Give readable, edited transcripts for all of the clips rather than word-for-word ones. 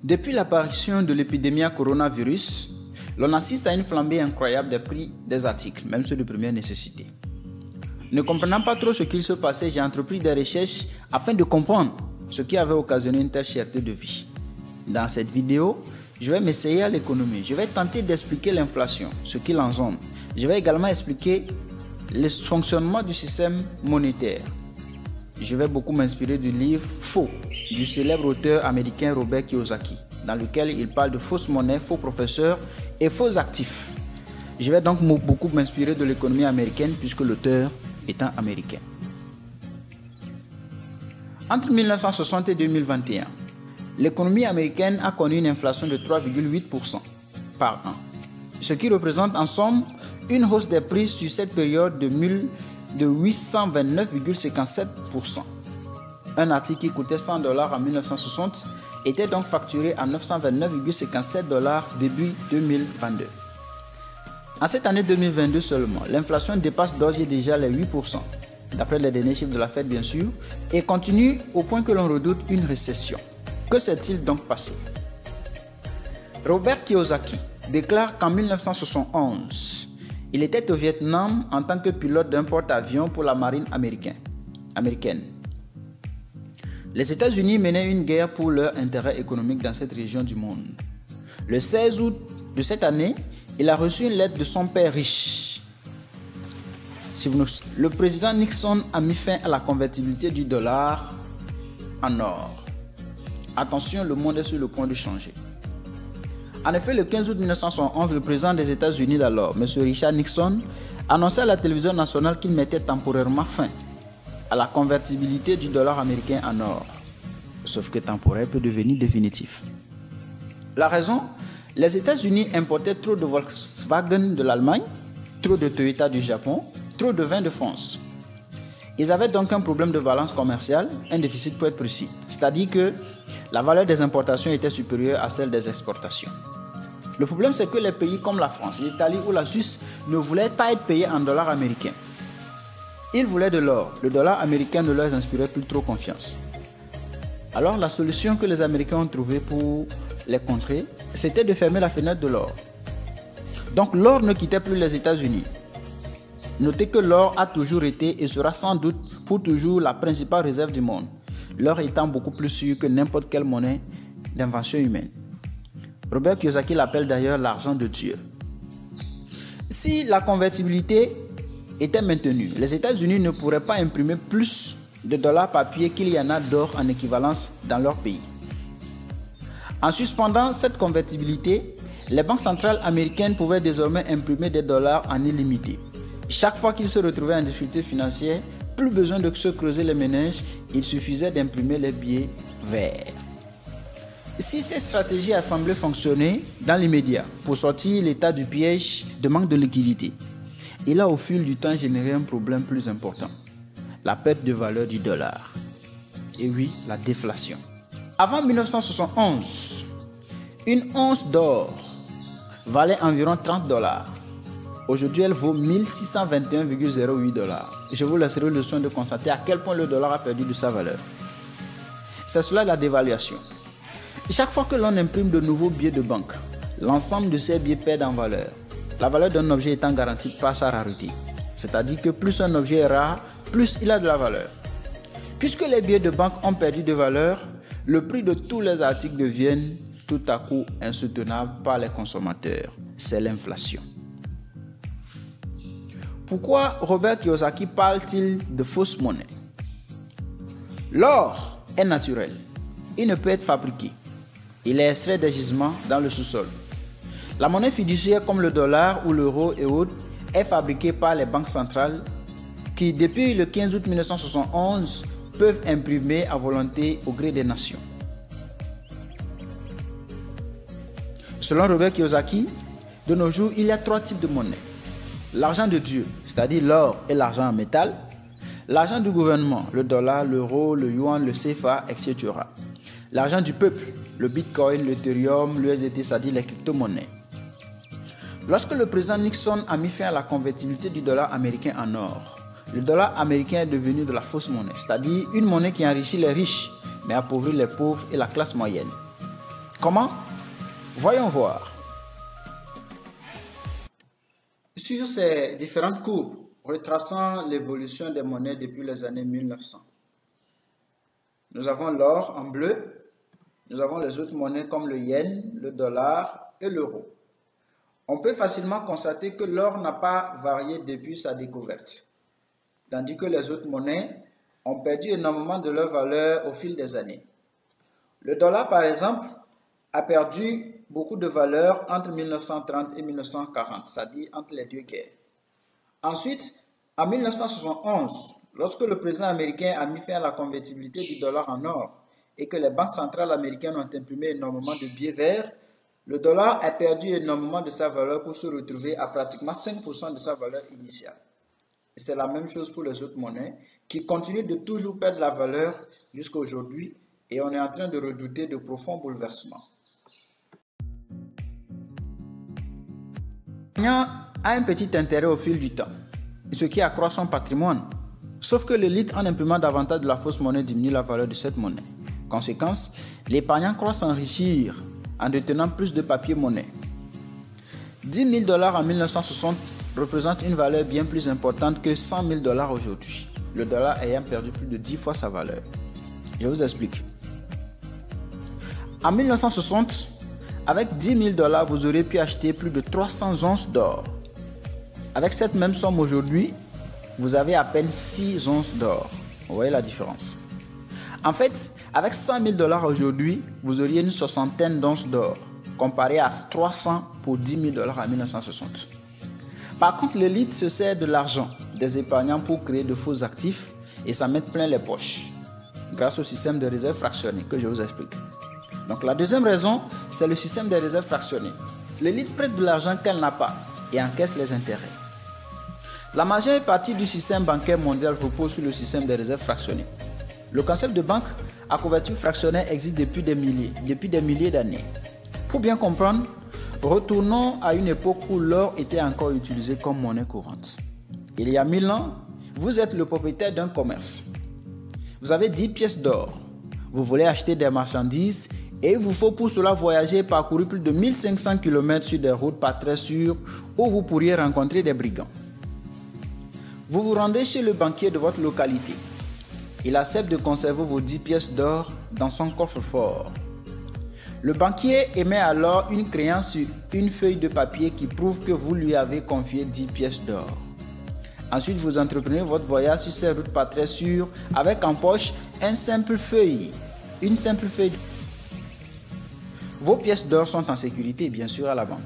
Depuis l'apparition de l'épidémie coronavirus, l'on assiste à une flambée incroyable des prix des articles, même ceux de première nécessité. Ne comprenant pas trop ce qu'il se passait, j'ai entrepris des recherches afin de comprendre ce qui avait occasionné une telle cherté de vie. Dans cette vidéo, je vais m'essayer à l'économie. Je vais tenter d'expliquer l'inflation, ce qu'il engendre. Je vais également expliquer le fonctionnement du système monétaire. Je vais beaucoup m'inspirer du livre Faux du célèbre auteur américain Robert Kiyosaki, dans lequel il parle de fausses monnaies, faux professeurs et faux actifs. Je vais donc beaucoup m'inspirer de l'économie américaine puisque l'auteur étant américain. Entre 1960 et 2021, l'économie américaine a connu une inflation de 3,8% par an, ce qui représente en somme une hausse des prix sur cette période de 829,57%. Un article qui coûtait $100 en 1960 était donc facturé à $929,57 début 2022. En cette année 2022 seulement, l'inflation dépasse d'ores et déjà les 8%, d'après les derniers chiffres de la Fed bien sûr, et continue au point que l'on redoute une récession. Que s'est-il donc passé? Robert Kiyosaki déclare qu'en 1971, il était au Vietnam en tant que pilote d'un porte-avions pour la marine américaine. Les États-Unis menaient une guerre pour leur intérêt économique dans cette région du monde. Le 16 août de cette année, il a reçu une lettre de son père riche. Le président Nixon a mis fin à la convertibilité du dollar en or. Attention, le monde est sur le point de changer. En effet, le 15 août 1971, le président des États-Unis d'alors, M. Richard Nixon, annonçait à la télévision nationale qu'il mettait temporairement fin à la convertibilité du dollar américain en or. Sauf que temporaire peut devenir définitif. La raison? Les États-Unis importaient trop de Volkswagen de l'Allemagne, trop de Toyota du Japon, trop de vin de France. Ils avaient donc un problème de balance commerciale, un déficit pour être précis, c'est-à-dire que la valeur des importations était supérieure à celle des exportations. Le problème, c'est que les pays comme la France, l'Italie ou la Suisse ne voulaient pas être payés en dollars américains. Ils voulaient de l'or. Le dollar américain ne leur inspirait plus trop confiance. Alors la solution que les Américains ont trouvée pour les contrer, c'était de fermer la fenêtre de l'or. Donc l'or ne quittait plus les États-Unis. Notez que l'or a toujours été et sera sans doute pour toujours la principale réserve du monde, l'or étant beaucoup plus sûr que n'importe quelle monnaie d'invention humaine. Robert Kiyosaki l'appelle d'ailleurs l'argent de Dieu. Si la convertibilité était maintenue, les États-Unis ne pourraient pas imprimer plus de dollars papier qu'il y en a d'or en équivalence dans leur pays. En suspendant cette convertibilité, les banques centrales américaines pouvaient désormais imprimer des dollars en illimité. Chaque fois qu'ils se retrouvaient en difficulté financière, plus besoin de se creuser les méninges, il suffisait d'imprimer les billets verts. Si cette stratégie a semblé fonctionner dans l'immédiat pour sortir l'État du piège de manque de liquidité, il a au fil du temps généré un problème plus important, la perte de valeur du dollar. Et oui, la déflation. Avant 1971, une once d'or valait environ $30. Aujourd'hui, elle vaut 1621,08 $. Je vous laisserai le soin de constater à quel point le dollar a perdu de sa valeur. C'est cela la dévaluation. Chaque fois que l'on imprime de nouveaux billets de banque, l'ensemble de ces billets perd en valeur. La valeur d'un objet étant garantie par sa rareté. C'est-à-dire que plus un objet est rare, plus il a de la valeur. Puisque les billets de banque ont perdu de valeur, le prix de tous les articles devient tout à coup insoutenable par les consommateurs. C'est l'inflation. Pourquoi Robert Kiyosaki parle-t-il de fausses monnaies? L'or est naturel. Il ne peut être fabriqué. Il est extrait des gisements dans le sous-sol. La monnaie fiduciaire comme le dollar ou l'euro et autres est fabriquée par les banques centrales qui, depuis le 15 août 1971, peuvent imprimer à volonté au gré des nations. Selon Robert Kiyosaki, de nos jours, il y a 3 types de monnaies. L'argent de Dieu, c'est-à-dire l'or et l'argent en métal. L'argent du gouvernement, le dollar, l'euro, le yuan, le CFA, etc. L'argent du peuple, le bitcoin, l'ethereum, l'USDT, c'est-à-dire les crypto-monnaies. Lorsque le président Nixon a mis fin à la convertibilité du dollar américain en or, le dollar américain est devenu de la fausse monnaie, c'est-à-dire une monnaie qui enrichit les riches, mais appauvrit les pauvres et la classe moyenne. Comment? Voyons voir. Sur ces différentes courbes retraçant l'évolution des monnaies depuis les années 1900, nous avons l'or en bleu, nous avons les autres monnaies comme le yen, le dollar et l'euro. On peut facilement constater que l'or n'a pas varié depuis sa découverte, tandis que les autres monnaies ont perdu énormément de leur valeur au fil des années. Le dollar, par exemple, a perdu beaucoup de valeur entre 1930 et 1940, c'est-à-dire entre les deux guerres. Ensuite, en 1971, lorsque le président américain a mis fin à la convertibilité du dollar en or et que les banques centrales américaines ont imprimé énormément de billets verts, le dollar a perdu énormément de sa valeur pour se retrouver à pratiquement 5% de sa valeur initiale. C'est la même chose pour les autres monnaies qui continuent de toujours perdre la valeur jusqu'à aujourd'hui et on est en train de redouter de profonds bouleversements. L'épargnant a un petit intérêt au fil du temps, ce qui accroît son patrimoine. Sauf que l'élite, en imprimant davantage de la fausse monnaie, diminue la valeur de cette monnaie. Conséquence, l'épargnant croit s'enrichir en détenant plus de papier-monnaie. 10 000 $ en 1960 représente une valeur bien plus importante que 100 000 $ aujourd'hui, le dollar ayant perdu plus de 10 fois sa valeur. Je vous explique. En 1960, avec 10 000 $, vous auriez pu acheter plus de 300 onces d'or. Avec cette même somme aujourd'hui, vous avez à peine 6 onces d'or. Vous voyez la différence. En fait, avec 100 000 $ aujourd'hui, vous auriez une soixantaine d'onces d'or, comparé à 300 pour 10 000 $ en 1960. Par contre, l'élite se sert de l'argent des épargnants pour créer de faux actifs et s'en mettre plein les poches, grâce au système de réserve fractionnées que je vous explique. Donc la deuxième raison, c'est le système des réserves fractionnées. L'élite prête de l'argent qu'elle n'a pas et encaisse les intérêts. La majeure partie du système bancaire mondial repose sur le système des réserves fractionnées. Le concept de banque à couverture fractionnée existe depuis des milliers d'années. Pour bien comprendre, retournons à une époque où l'or était encore utilisé comme monnaie courante. Il y a 1000 ans, vous êtes le propriétaire d'un commerce. Vous avez 10 pièces d'or. Vous voulez acheter des marchandises et il vous faut pour cela voyager et parcourir plus de 1500 km sur des routes pas très sûres où vous pourriez rencontrer des brigands. Vous vous rendez chez le banquier de votre localité. Il accepte de conserver vos 10 pièces d'or dans son coffre-fort. Le banquier émet alors une créance sur une feuille de papier qui prouve que vous lui avez confié 10 pièces d'or. Ensuite, vous entreprenez votre voyage sur ces routes pas très sûres avec en poche une simple feuille. Vos pièces d'or sont en sécurité, bien sûr, à la banque.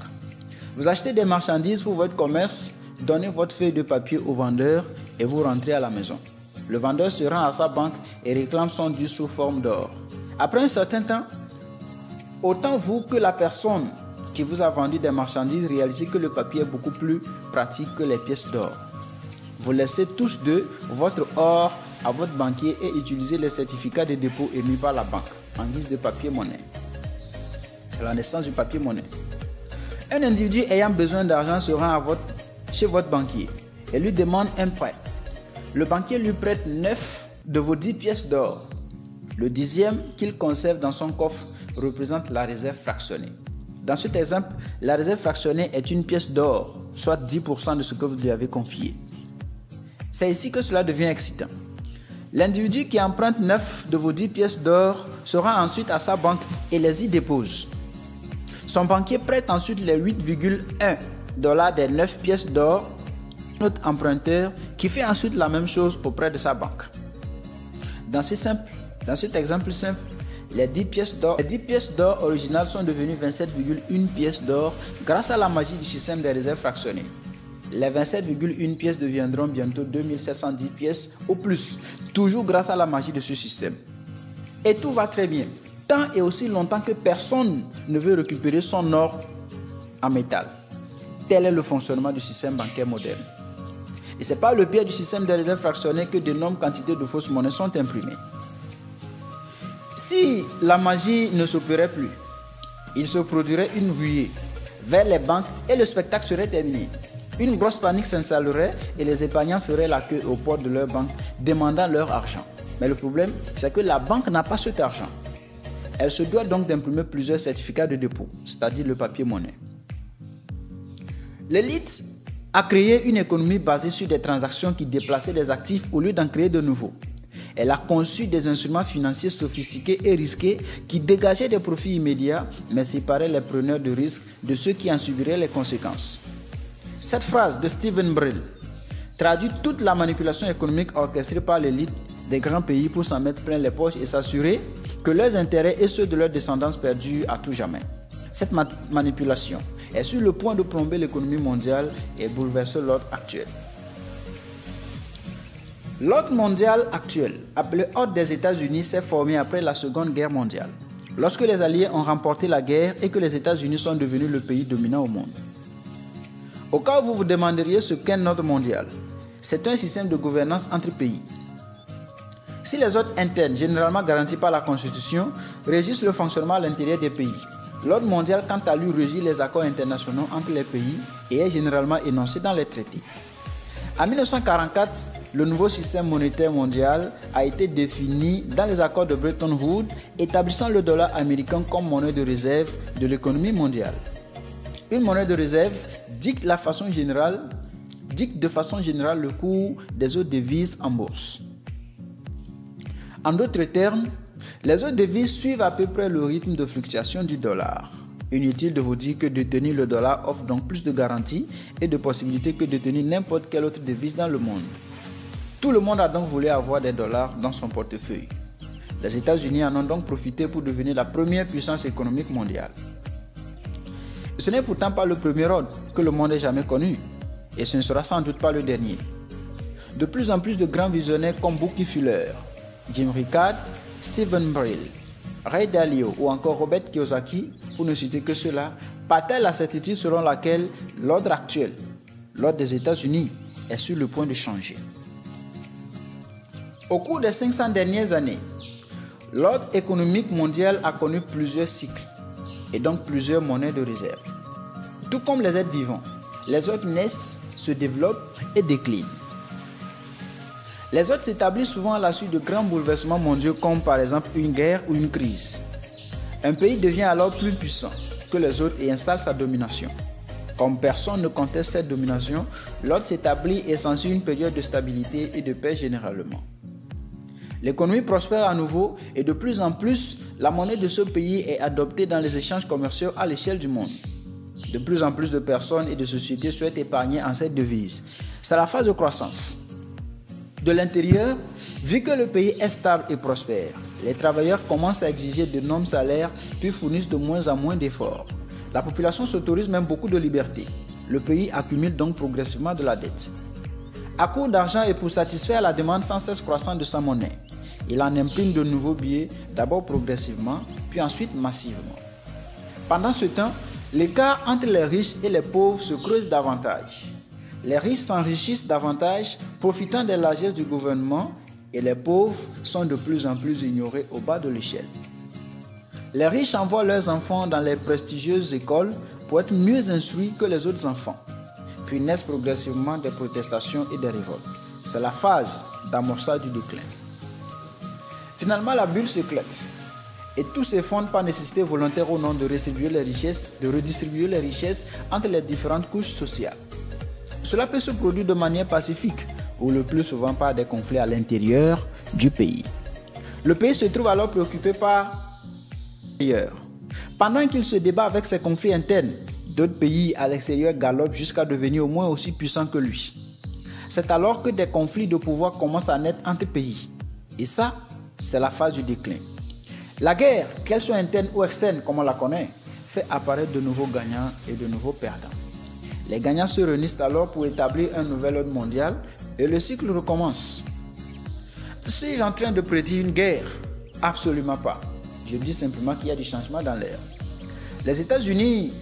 Vous achetez des marchandises pour votre commerce, donnez votre feuille de papier au vendeur et vous rentrez à la maison. Le vendeur se rend à sa banque et réclame son dû sous forme d'or. Après un certain temps, autant vous que la personne qui vous a vendu des marchandises réalisez que le papier est beaucoup plus pratique que les pièces d'or. Vous laissez tous deux votre or à votre banquier et utilisez les certificats de dépôt émis par la banque en guise de papier-monnaie. C'est la naissance du papier-monnaie. Un individu ayant besoin d'argent se rend chez votre banquier et lui demande un prêt. Le banquier lui prête 9 de vos 10 pièces d'or. Le 10e qu'il conserve dans son coffre représente la réserve fractionnée. Dans cet exemple, la réserve fractionnée est une pièce d'or, soit 10% de ce que vous lui avez confié. C'est ici que cela devient excitant. L'individu qui emprunte 9 de vos 10 pièces d'or se rend ensuite à sa banque et les y dépose. Son banquier prête ensuite les 8,1 $ des 9 pièces d'or à notre emprunteur qui fait ensuite la même chose auprès de sa banque. Dans cet exemple simple, les 10 pièces d'or originales sont devenues 27,1 pièces d'or grâce à la magie du système des réserves fractionnées. Les 27,1 pièces deviendront bientôt 2710 pièces au plus, toujours grâce à la magie de ce système. Et tout va très bien, tant et aussi longtemps que personne ne veut récupérer son or en métal. Tel est le fonctionnement du système bancaire moderne. Et c'est par le biais du système des réserves fractionnées que d'énormes quantités de fausses monnaies sont imprimées. Si la magie ne s'opérait plus, il se produirait une ruée vers les banques et le spectacle serait terminé. Une grosse panique s'installerait et les épargnants feraient la queue aux portes de leur banque demandant leur argent. Mais le problème, c'est que la banque n'a pas cet argent. Elle se doit donc d'imprimer plusieurs certificats de dépôt, c'est-à-dire le papier-monnaie. L'élite a créé une économie basée sur des transactions qui déplaçaient des actifs au lieu d'en créer de nouveaux. Elle a conçu des instruments financiers sophistiqués et risqués qui dégageaient des profits immédiats, mais séparaient les preneurs de risques de ceux qui en subiraient les conséquences. Cette phrase de Stephen Brill traduit toute la manipulation économique orchestrée par l'élite des grands pays pour s'en mettre plein les poches et s'assurer que leurs intérêts et ceux de leurs descendants perdurent à tout jamais. Cette manipulation est sur le point de plomber l'économie mondiale et bouleverser l'ordre actuel. L'ordre mondial actuel, appelé ordre des États-Unis, s'est formé après la Seconde Guerre mondiale, lorsque les Alliés ont remporté la guerre et que les États-Unis sont devenus le pays dominant au monde. Au cas où vous vous demanderiez ce qu'est l'ordre mondial, c'est un système de gouvernance entre pays. Si les ordres internes, généralement garantis par la Constitution, régissent le fonctionnement à l'intérieur des pays, l'ordre mondial, quant à lui, régit les accords internationaux entre les pays et est généralement énoncé dans les traités. En 1944, le nouveau système monétaire mondial a été défini dans les accords de Bretton Woods, établissant le dollar américain comme monnaie de réserve de l'économie mondiale. Une monnaie de réserve dicte de façon générale le cours des autres devises en bourse. En d'autres termes, les autres devises suivent à peu près le rythme de fluctuation du dollar. Inutile de vous dire que détenir le dollar offre donc plus de garanties et de possibilités que détenir n'importe quelle autre devise dans le monde. Tout le monde a donc voulu avoir des dollars dans son portefeuille. Les États-Unis en ont donc profité pour devenir la première puissance économique mondiale. Ce n'est pourtant pas le premier ordre que le monde ait jamais connu, et ce ne sera sans doute pas le dernier. De plus en plus de grands visionnaires comme Bucky Fuller, Jim Ricard, Stephen Brill, Ray Dalio ou encore Robert Kiyosaki, pour ne citer que ceux-là, partagent la certitude selon laquelle l'ordre actuel, l'ordre des États-Unis, est sur le point de changer. Au cours des 500 dernières années, l'ordre économique mondial a connu plusieurs cycles et donc plusieurs monnaies de réserve. Tout comme les êtres vivants, les ordres naissent, se développent et déclinent. Les ordres s'établissent souvent à la suite de grands bouleversements mondiaux comme par exemple une guerre ou une crise. Un pays devient alors plus puissant que les autres et installe sa domination. Comme personne ne conteste cette domination, l'ordre s'établit et s'ensuit une période de stabilité et de paix généralement. L'économie prospère à nouveau et de plus en plus, la monnaie de ce pays est adoptée dans les échanges commerciaux à l'échelle du monde. De plus en plus de personnes et de sociétés souhaitent épargner en cette devise. C'est la phase de croissance. De l'intérieur, vu que le pays est stable et prospère, les travailleurs commencent à exiger d'énormes salaires puis fournissent de moins en moins d'efforts. La population s'autorise même beaucoup de liberté. Le pays accumule donc progressivement de la dette. À court d'argent et pour satisfaire la demande sans cesse croissante de sa monnaie, il en imprime de nouveaux billets, d'abord progressivement, puis ensuite massivement. Pendant ce temps, l'écart entre les riches et les pauvres se creuse davantage. Les riches s'enrichissent davantage, profitant des largesses du gouvernement, et les pauvres sont de plus en plus ignorés au bas de l'échelle. Les riches envoient leurs enfants dans les prestigieuses écoles pour être mieux instruits que les autres enfants. Puis naissent progressivement des protestations et des révoltes. C'est la phase d'amorçage du déclin. Finalement, la bulle s'éclate et tout s'effondre par nécessité volontaire au nom de redistribuer les richesses entre les différentes couches sociales. Cela peut se produire de manière pacifique ou le plus souvent par des conflits à l'intérieur du pays. Le pays se trouve alors préoccupé par l'extérieur. Pendant qu'il se débat avec ses conflits internes, d'autres pays à l'extérieur galopent jusqu'à devenir au moins aussi puissants que lui. C'est alors que des conflits de pouvoir commencent à naître entre pays. Et ça, c'est la phase du déclin. La guerre, qu'elle soit interne ou externe comme on la connaît, fait apparaître de nouveaux gagnants et de nouveaux perdants. Les gagnants se réunissent alors pour établir un nouvel ordre mondial et le cycle recommence. Suis-je en train de prédire une guerre? Absolument pas. Je dis simplement qu'il y a du changement dans l'air. Les États-Unis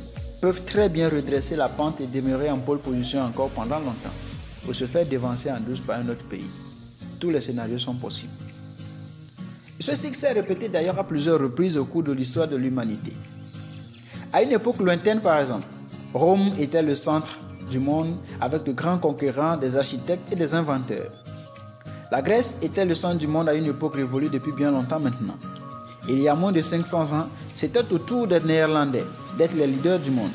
peuvent très bien redresser la pente et demeurer en pole position encore pendant longtemps, ou se faire dévancer en douce par un autre pays. Tous les scénarios sont possibles. Ce cycle s'est répété d'ailleurs à plusieurs reprises au cours de l'histoire de l'humanité. À une époque lointaine par exemple, Rome était le centre du monde avec de grands concurrents, des architectes et des inventeurs. La Grèce était le centre du monde à une époque révolue depuis bien longtemps maintenant. Il y a moins de 500 ans, c'était au tour des Néerlandais d'être les leaders du monde.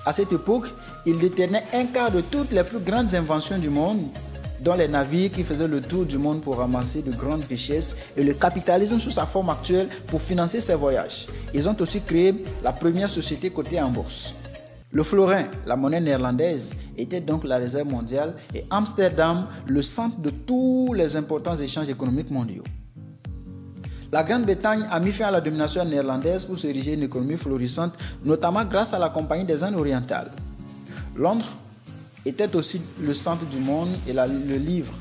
À cette époque, ils détenaient un quart de toutes les plus grandes inventions du monde, dont les navires qui faisaient le tour du monde pour ramasser de grandes richesses et le capitalisme sous sa forme actuelle pour financer ses voyages. Ils ont aussi créé la première société cotée en bourse. Le florin, la monnaie néerlandaise, était donc la réserve mondiale et Amsterdam, le centre de tous les importants échanges économiques mondiaux. La Grande-Bretagne a mis fin à la domination néerlandaise pour s'ériger une économie florissante, notamment grâce à la Compagnie des Indes orientales. Londres était aussi le centre du monde et le livre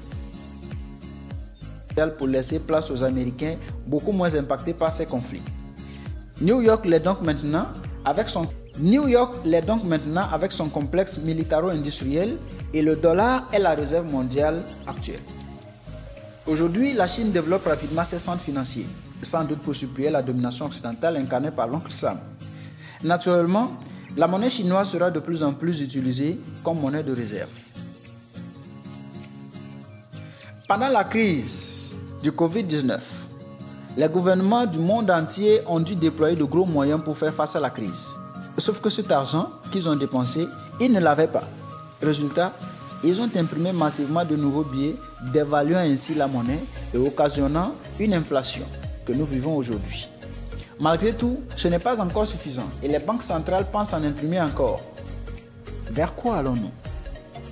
pour laisser place aux Américains, beaucoup moins impactés par ces conflits. New York l'est donc maintenant avec son complexe militaro-industriel et le dollar est la réserve mondiale actuelle. Aujourd'hui, la Chine développe rapidement ses centres financiers, sans doute pour supplier la domination occidentale incarnée par l'oncle Sam. Naturellement, la monnaie chinoise sera de plus en plus utilisée comme monnaie de réserve. Pendant la crise du Covid-19, les gouvernements du monde entier ont dû déployer de gros moyens pour faire face à la crise. Sauf que cet argent qu'ils ont dépensé, ils ne l'avaient pas. Résultat, ils ont imprimé massivement de nouveaux billets, dévaluant ainsi la monnaie et occasionnant une inflation que nous vivons aujourd'hui. Malgré tout, ce n'est pas encore suffisant et les banques centrales pensent en imprimer encore. Vers quoi allons-nous?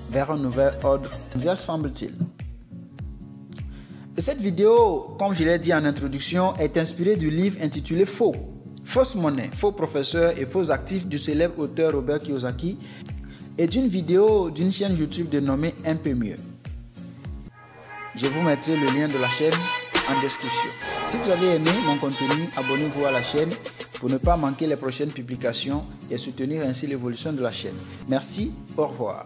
Vers un nouvel ordre mondial, semble-t-il. Et cette vidéo, comme je l'ai dit en introduction, est inspirée du livre intitulé Faux. Fausse monnaie, faux professeurs et faux actifs du célèbre auteur Robert Kiyosaki et d'une vidéo d'une chaîne YouTube dénommée Un peu mieux. Je vous mettrai le lien de la chaîne en description. Si vous avez aimé mon contenu, abonnez-vous à la chaîne pour ne pas manquer les prochaines publications et soutenir ainsi l'évolution de la chaîne. Merci, au revoir.